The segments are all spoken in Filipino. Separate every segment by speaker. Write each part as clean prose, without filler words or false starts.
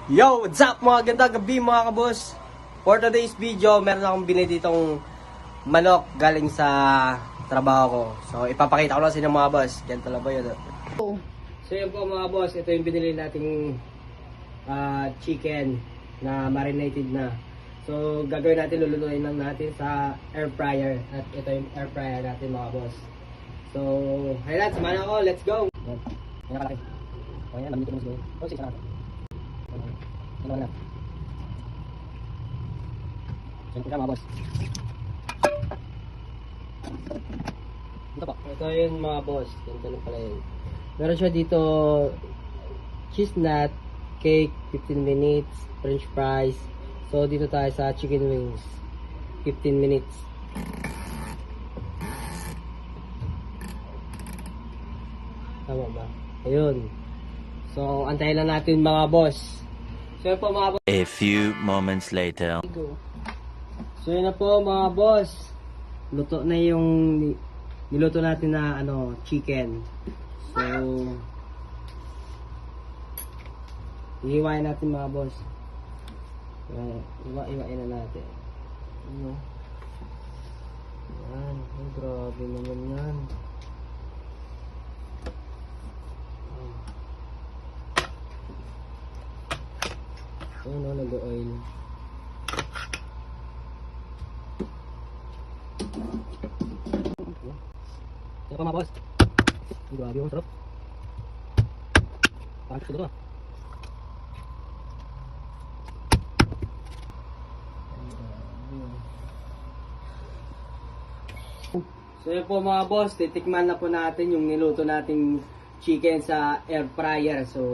Speaker 1: Yo, what's up mga ganda gabi mga kabos? For today's video, meron akong binili ditong manok galing sa trabaho ko. So, ipapakita ko lang sa inyo mga boss. Ganito lang ba yun? So, yun po mga boss. Ito yung binili nating chicken na marinated na. So, gagawin natin, lulutuin lang natin sa air fryer. At ito yung air fryer natin mga boss. So, haylan, samahan ako. Let's go! Yan. Yan na kalaki. O yan, namitin mo siguro. O, sige, natin. Ano na? Siyempre ka mga boss. Ito po. Ito yun mga boss. Ganito lang pala yun. Meron siya dito cheese nut, cake, 15 minutes, french fries. So dito tayo sa chicken wings. 15 minutes. Tama ba? Ayun. So antayin lang natin mga boss. So yun po mga boss.
Speaker 2: A few moments later.
Speaker 1: So yun na po mga boss. Luto na yung niluto natin na chicken. So iiwain natin mga boss. Iwain na natin. Ano? Yan. Oh, grabe naman yan. Ano, nag-oil. Ano pa mga boss? Grabe yung sarap. Parang gusto ko. So yun po mga boss, titikman na po natin yung niluto nating chicken sa air fryer. So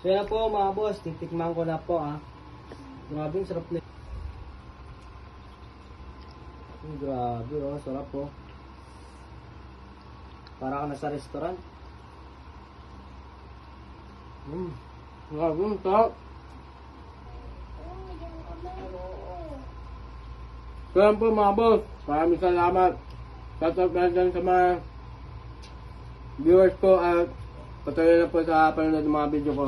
Speaker 1: yan po mga boss, titikman ko na po Grabe yung sarap na. Grabe sarap po. Para ka nasa restaurant. Grabe yung sarap. So yan po mga boss, maraming salamat. Shoutout na dyan sa mga viewers ko at patuloy na po sa panonood ng mga video ko.